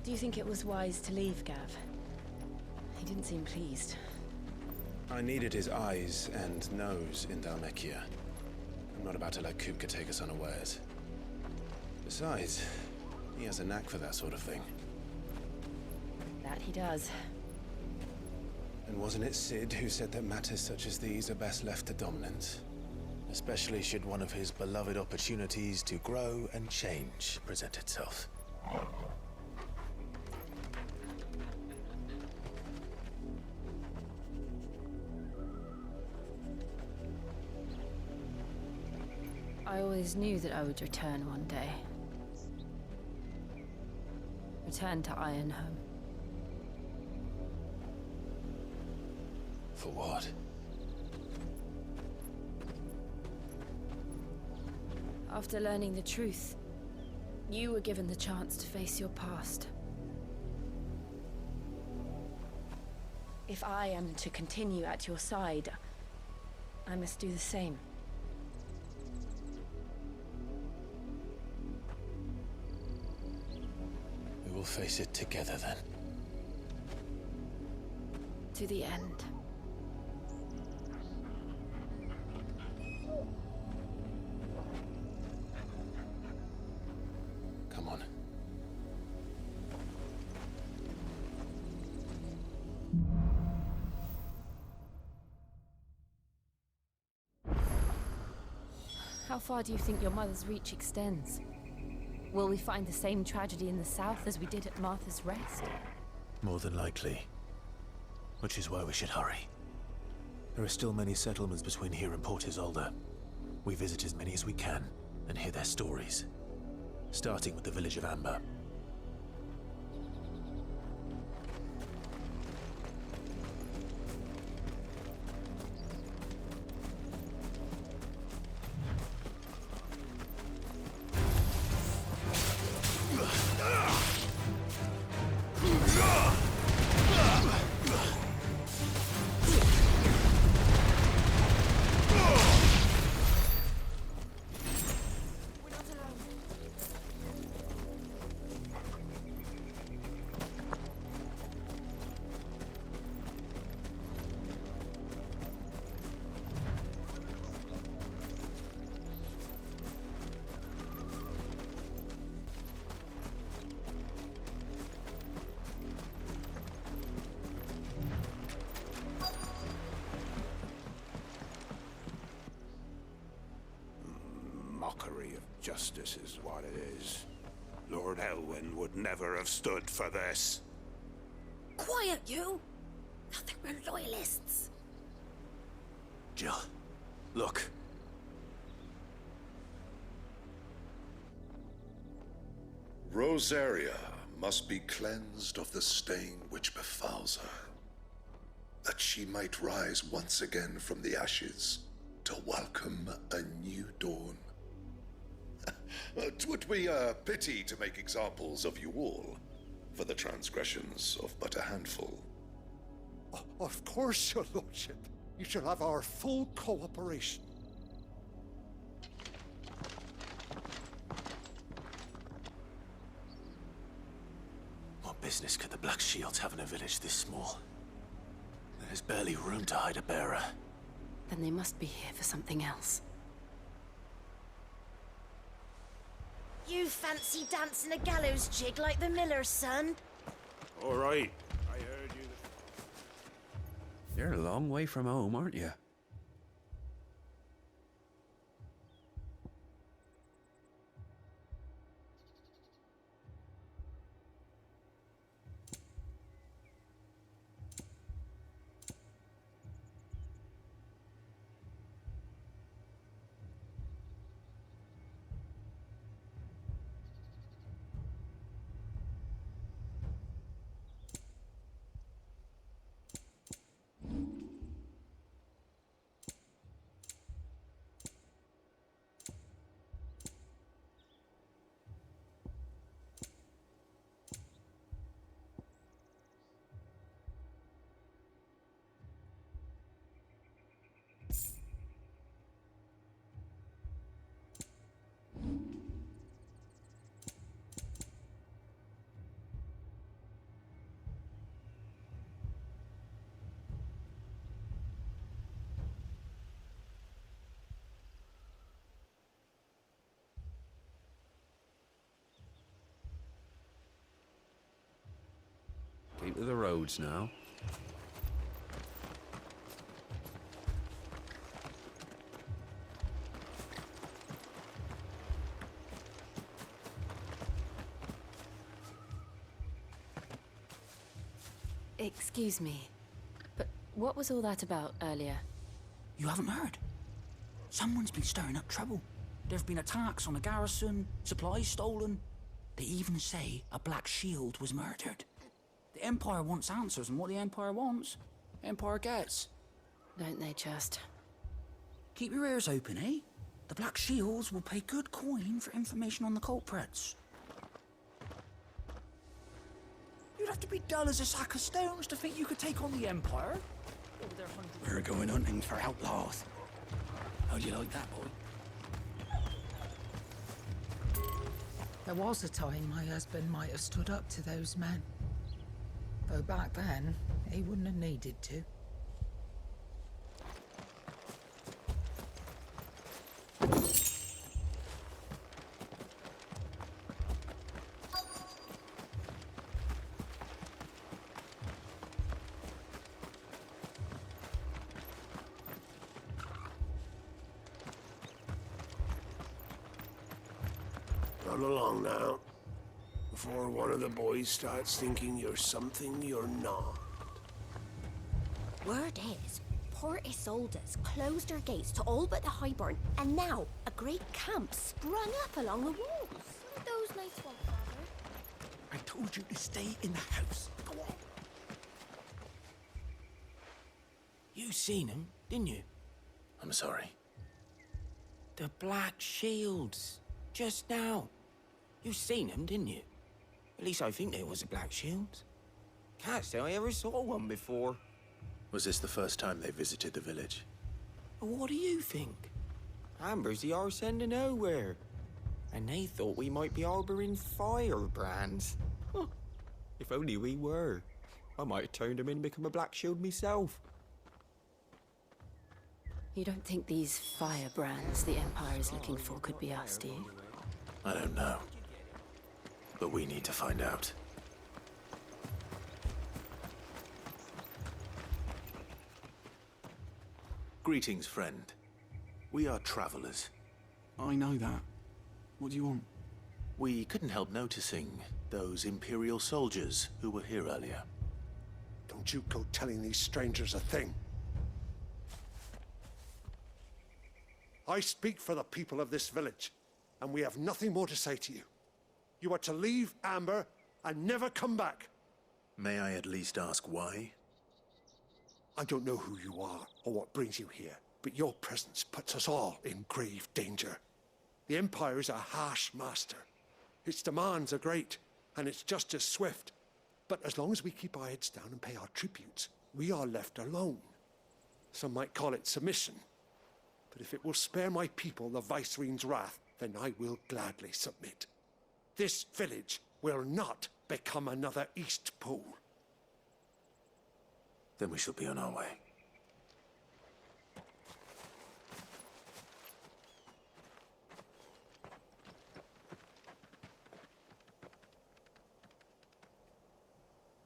Do you think it was wise to leave, Gav? He didn't seem pleased. I needed his eyes and nose in Dhalmekia. I'm not about to let Kupka take us unawares. Besides, he has a knack for that sort of thing. That he does. And wasn't it Sid who said that matters such as these are best left to dominance? Especially should one of his beloved opportunities to grow and change present itself. I always knew that I would return one day. Return to Ironhome. For what? After learning the truth, you were given the chance to face your past. If I am to continue at your side, I must do the same. We will face it together then. To the end. Come on. How far do you think your mother's reach extends? Will we find the same tragedy in the south as we did at Martha's Rest? More than likely. Which is why we should hurry. There are still many settlements between here and Port Isolde. We visit as many as we can and hear their stories. Starting with the village of Amber. Mockery of justice is what it is. Lord Elwyn would never have stood for this. Quiet, you! I think we're loyalists. Jill, look. Rosaria must be cleansed of the stain which befouls her, that she might rise once again from the ashes to welcome a new dawn. 'Twould be a pity to make examples of you all, for the transgressions of but a handful. Of course, your lordship. You shall have our full cooperation. What business could the Black Shields have in a village this small? There's barely room to hide a bearer. Then they must be here for something else. You fancy dancing a gallows jig like the miller's son? All right, I heard you. You're a long way from home, aren't you? onto the roads now. Excuse me, but what was all that about earlier? You haven't heard? Someone's been stirring up trouble. There've been attacks on the garrison, supplies stolen. They even say a Black Shield was murdered. The Empire wants answers, and what the Empire wants, Empire gets. Don't they just? Keep your ears open, eh? The Black Shields will pay good coin for information on the culprits. You'd have to be dull as a sack of stones to think you could take on the Empire. We're going hunting for outlaws. How do you like that, boy? There was a time my husband might have stood up to those men. Though back then, he wouldn't have needed to. Run along now, before one of the boys starts thinking you're something you're not. Word is, Port Isolde's closed her gates to all but the Highborn, and now a great camp sprung up along the walls. What are those nice ones, Father? I told you to stay in the house. Go on. You seen him, didn't you? I'm sorry. The Black Shields. Just now. You seen them, didn't you? At least I think there was a Black Shield. Can't say I ever saw one before. Was this the first time they visited the village? What do you think? Amber's the arse end of nowhere. And they thought we might be harbouring firebrands. Huh. If only we were. I might have turned them in and become a Black Shield myself. You don't think these firebrands the Empire is looking for could be us, do you? I don't know. But we need to find out. Greetings, friend. We are travelers. I know that. What do you want? We couldn't help noticing those Imperial soldiers who were here earlier. Don't you go telling these strangers a thing. I speak for the people of this village, and we have nothing more to say to you. You are to leave Amber and never come back. May I at least ask why? I don't know who you are or what brings you here, but your presence puts us all in grave danger. The Empire is a harsh master. Its demands are great, and its justice swift. But as long as we keep our heads down and pay our tributes, we are left alone. Some might call it submission. But if it will spare my people the Viceroy's wrath, then I will gladly submit. This village will not become another Eastpool. Then we shall be on our way.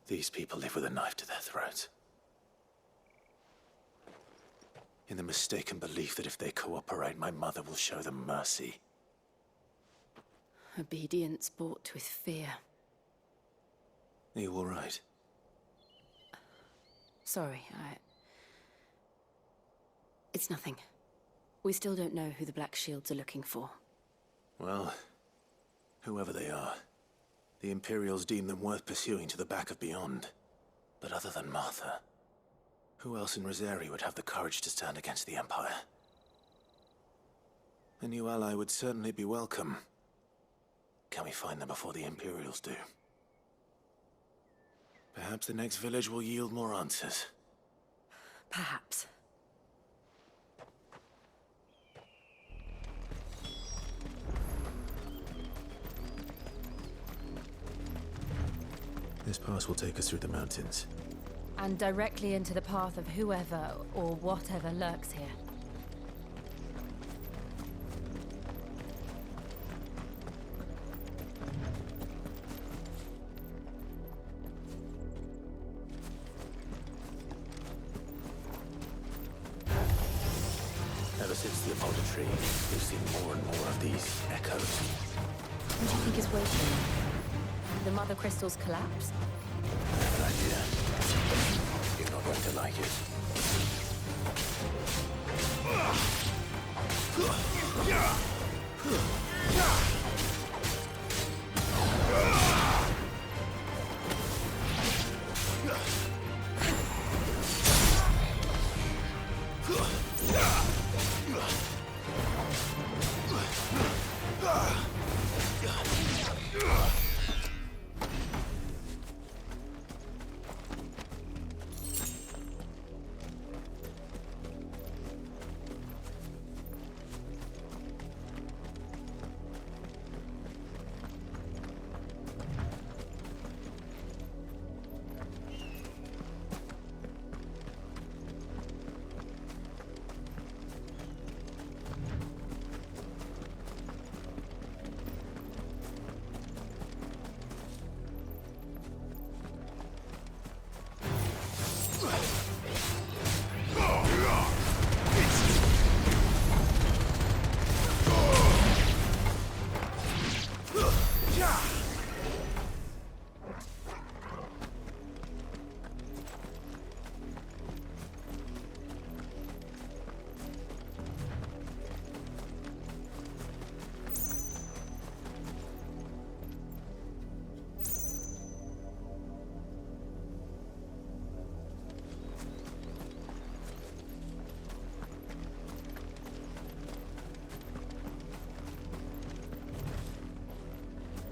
These people live with a knife to their throats. In the mistaken belief that if they cooperate, my mother will show them mercy. Obedience bought with fear. Are you all right? Sorry, It's nothing. We still don't know who the Black Shields are looking for. Well, whoever they are, the Imperials deem them worth pursuing to the back of beyond. But other than Martha, who else in Rosari would have the courage to stand against the Empire? A new ally would certainly be welcome. Can we find them before the Imperials do? Perhaps the next village will yield more answers. Perhaps. This pass will take us through the mountains. And directly into the path of whoever or whatever lurks here. Ever since the Apodatory, we've seen more and more of these echoes. What do you think is waiting? The Mother Crystal's collapse? I have an idea. You're not going to like it.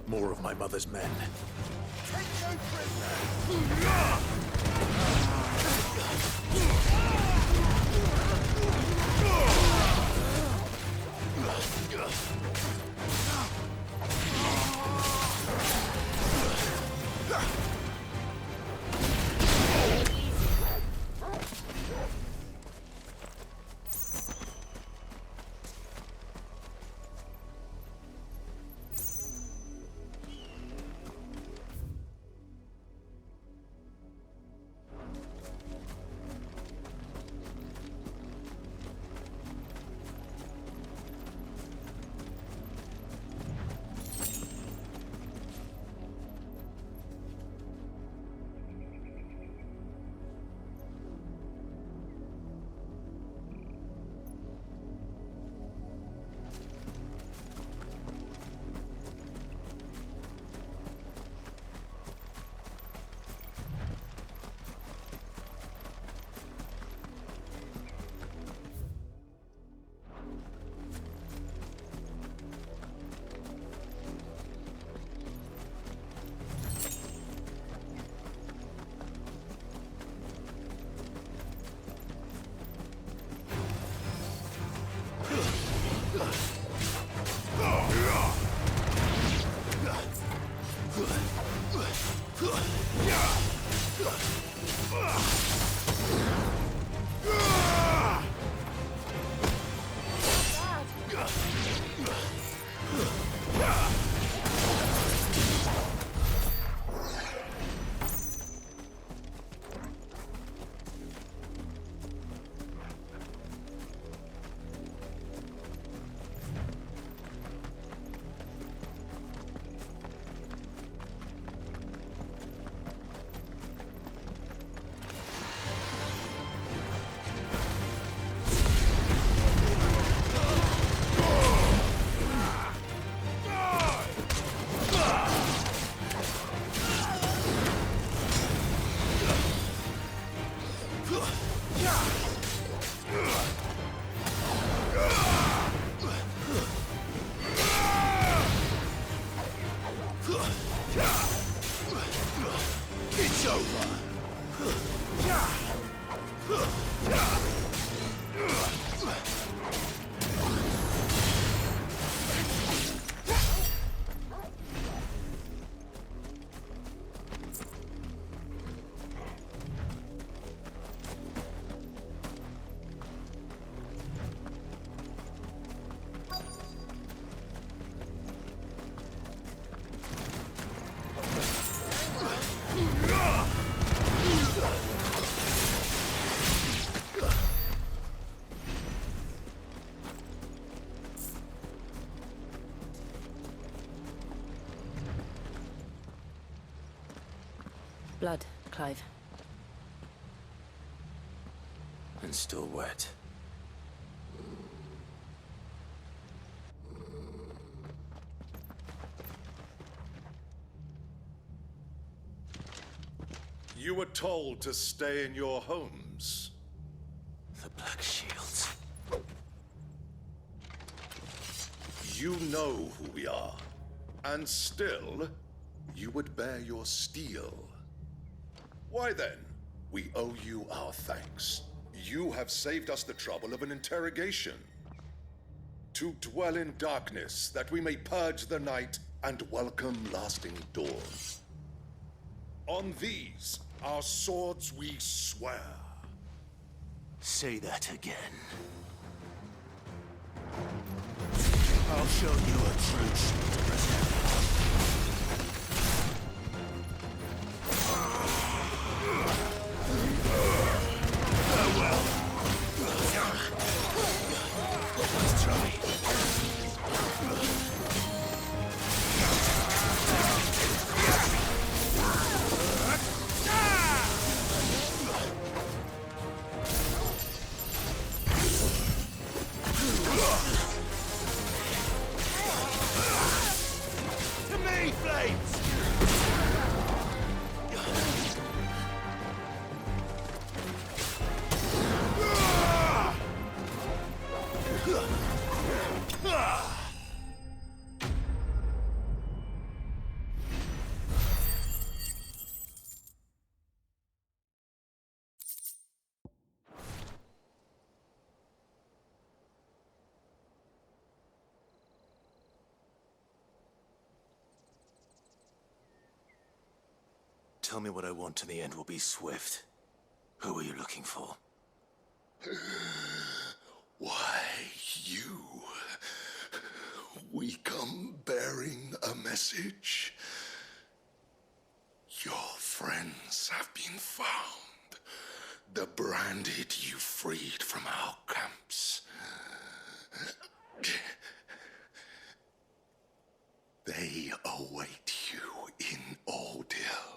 More of my mother's men. blood, Clive. And still wet. You were told to stay in your homes. The Black Shields. You know who we are. And still, you would bear your steel. Why then? We owe you our thanks. You have saved us the trouble of an interrogation. To dwell in darkness, that we may purge the night and welcome lasting dawn. On these, our swords we swear. Say that again. I'll show you a truce to present. Farewell. Let's try. To me, Flames! Tell me what I want and the end will be swift. Who are you looking for? Why, you. We come bearing a message. Your friends have been found. The branded you freed from our camps. They await you in Oldhill.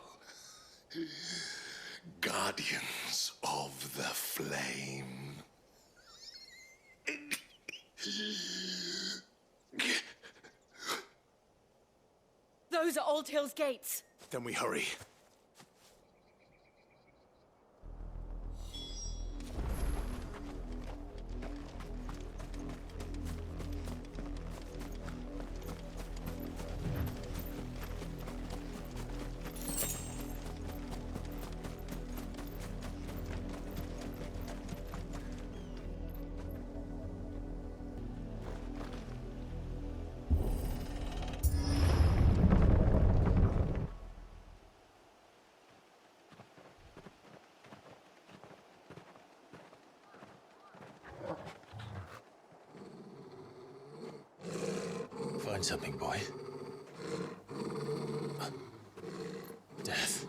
Guardians of the Flame. Those are Old Hill's gates. Then we hurry. Find something, boy. Death.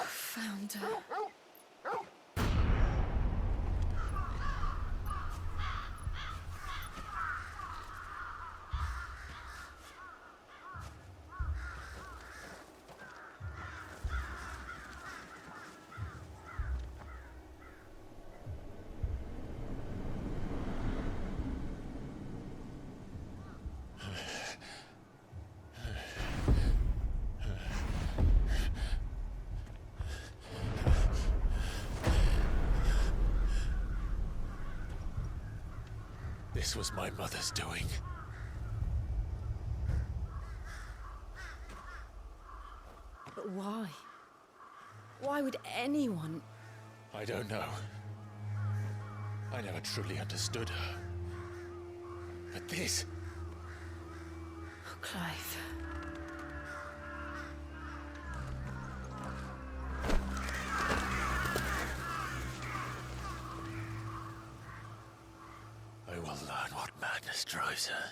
Found her. This was my mother's doing. But why? Why would anyone... I don't know. I never truly understood her. But this... Oh, Clive. I will learn what madness drives her,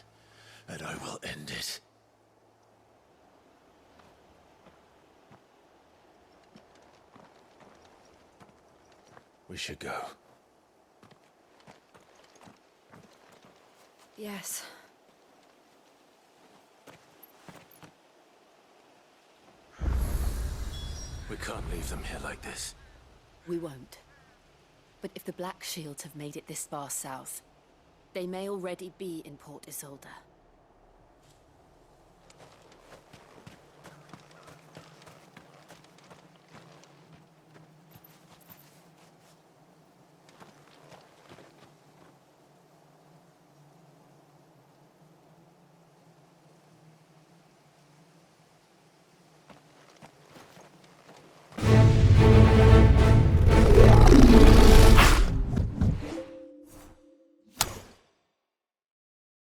and I will end it. We should go. Yes. We can't leave them here like this. We won't. But if the Black Shields have made it this far south, they may already be in Port Isolde.